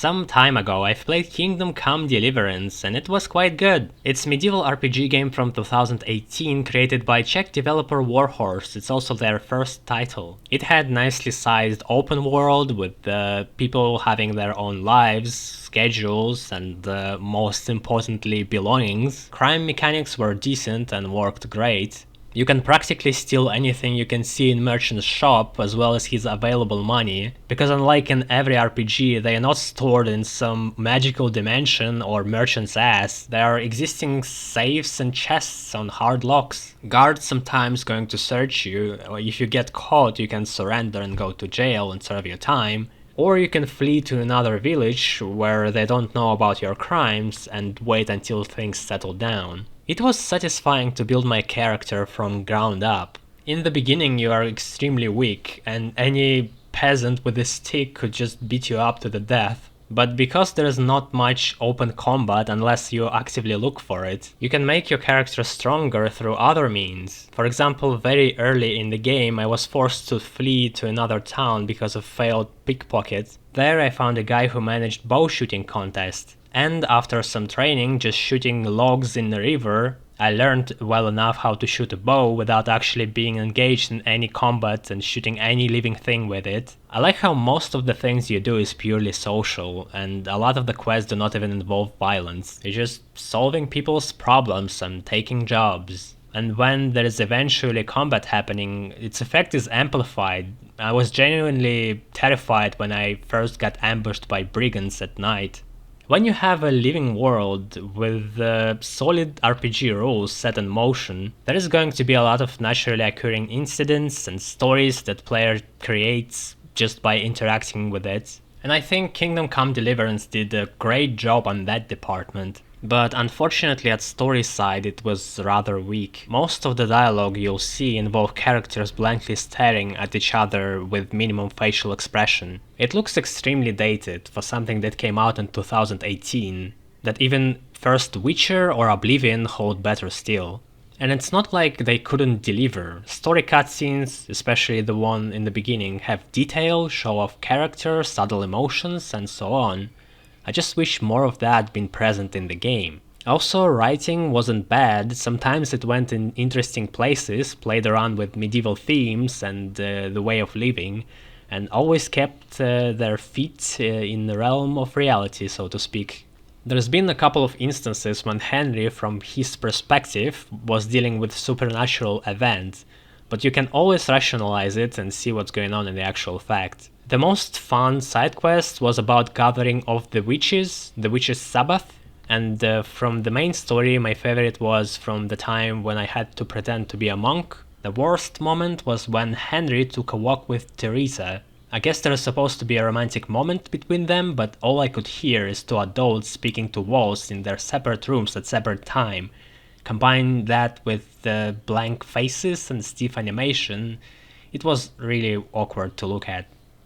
Some time ago I've played Kingdom Come Deliverance and it was quite good. It's a medieval RPG game from 2018 created by Czech developer Warhorse. It's also their first title. It had nicely sized open world with people having their own lives, schedules, and most importantly belongings. Crime mechanics were decent and worked great. You can practically steal anything you can see in Merchant's shop as well as his available money, because unlike in every RPG, they are not stored in some magical dimension or Merchant's ass. They are existing safes and chests on hard locks. Guards sometimes going to search you, or if you get caught you can surrender and go to jail and serve your time. Or you can flee to another village where they don't know about your crimes and wait until things settle down. It was satisfying to build my character from ground up. In the beginning you are extremely weak and any peasant with a stick could just beat you up to the death. But because there is not much open combat unless you actively look for it, you can make your character stronger through other means. For example, very early in the game I was forced to flee to another town because of failed pickpocket. There I found a guy who managed bow shooting contest. And after some training just shooting logs in the river, I learned well enough how to shoot a bow without actually being engaged in any combat and shooting any living thing with it. I like how most of the things you do is purely social, and a lot of the quests do not even involve violence. You're just solving people's problems and taking jobs. And when there is eventually combat happening, its effect is amplified. I was genuinely terrified when I first got ambushed by brigands at night. When you have a living world with solid RPG rules set in motion, there is going to be a lot of naturally occurring incidents and stories that player creates just by interacting with it. And I think Kingdom Come Deliverance did a great job on that department. But unfortunately at story side it was rather weak. Most of the dialogue you'll see involve characters blankly staring at each other with minimum facial expression. It looks extremely dated for something that came out in 2018, that even first Witcher or Oblivion hold better still. And it's not like they couldn't deliver. Story cutscenes, especially the one in the beginning, have detail, show off characters, subtle emotions, and so on. I just wish more of that been present in the game. Also, writing wasn't bad, sometimes it went in interesting places, played around with medieval themes and the way of living, and always kept their feet in the realm of reality, so to speak. There's been a couple of instances when Henry, from his perspective, was dealing with supernatural events, but you can always rationalize it and see what's going on in the actual fact. The most fun side quest was about gathering of the witches Sabbath, and from the main story my favorite was from the time when I had to pretend to be a monk. The worst moment was when Henry took a walk with Teresa. I guess there is supposed to be a romantic moment between them, but all I could hear is two adults speaking to walls in their separate rooms at separate time. Combine that with the blank faces and stiff animation, it was really awkward to look at.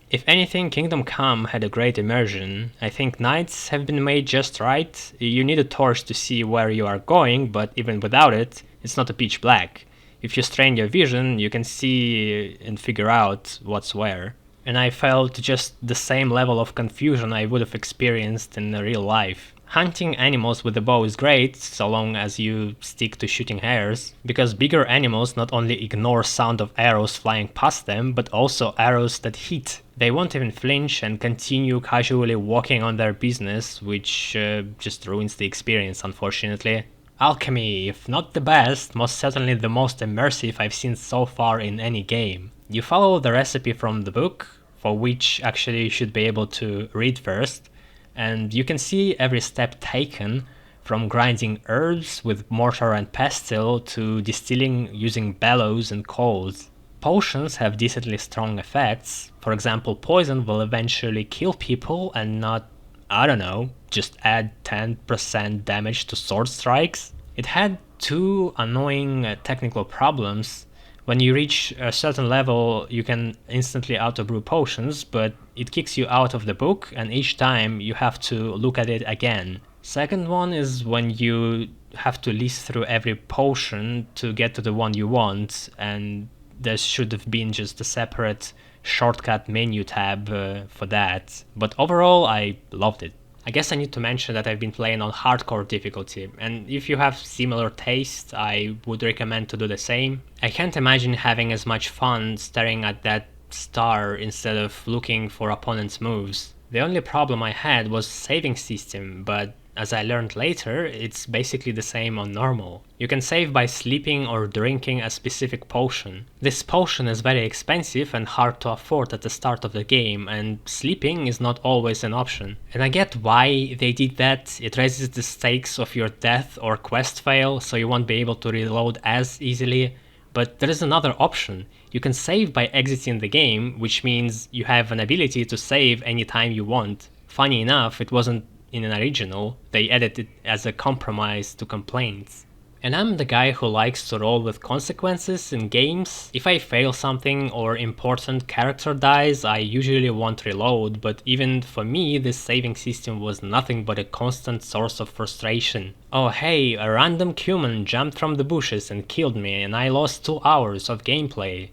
If anything, Kingdom Come had a great immersion. I think nights have been made just right. You need a torch to see where you are going, but even without it, it's not a pitch black. If you strain your vision, you can see and figure out what's where. And I felt just the same level of confusion I would have experienced in real life. Hunting animals with a bow is great, so long as you stick to shooting hares, because bigger animals not only ignore sound of arrows flying past them, but also arrows that hit. They won't even flinch and continue casually walking on their business, which just ruins the experience, unfortunately. Alchemy, if not the best, most certainly the most immersive I've seen so far in any game. You follow the recipe from the book, for which actually you should be able to read first, and you can see every step taken, from grinding herbs with mortar and pestle to distilling using bellows and coals. Potions have decently strong effects. For example, poison will eventually kill people and not, I don't know, just add 10% damage to sword strikes. It had two annoying technical problems. When you reach a certain level, you can instantly auto-brew potions, but it kicks you out of the book, and each time you have to look at it again. Second one is when you have to list through every potion to get to the one you want, and there should have been just a separate shortcut menu tab for that, but overall I loved it. I guess I need to mention that I've been playing on hardcore difficulty, and if you have similar taste, I would recommend to do the same. I can't imagine having as much fun staring at that star instead of looking for opponents' moves. The only problem I had was saving system, but as I learned later, it's basically the same on normal. You can save by sleeping or drinking a specific potion. This potion is very expensive and hard to afford at the start of the game, and sleeping is not always an option. And I get why they did that. It raises the stakes of your death or quest fail, so you won't be able to reload as easily. But there is another option. You can save by exiting the game, which means you have an ability to save anytime you want. Funny enough, it wasn't in an original, they added it as a compromise to complaints. And I'm the guy who likes to roll with consequences in games. If I fail something or important character dies, I usually won't reload, but even for me this saving system was nothing but a constant source of frustration. Oh hey, a random human jumped from the bushes and killed me and I lost 2 hours of gameplay.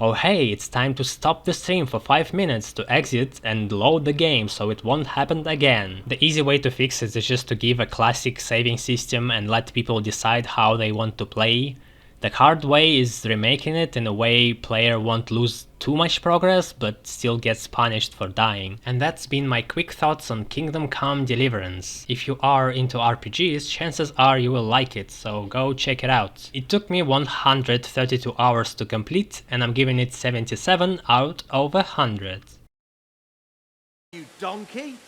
Oh hey, it's time to stop the stream for 5 minutes to exit and load the game so it won't happen again. The easy way to fix it is just to give a classic saving system and let people decide how they want to play. The hard way is remaking it in a way player won't lose too much progress but still gets punished for dying. And that's been my quick thoughts on Kingdom Come Deliverance. If you are into RPGs, chances are you will like it, so go check it out. It took me 132 hours to complete and I'm giving it 77 out of 100. You donkey!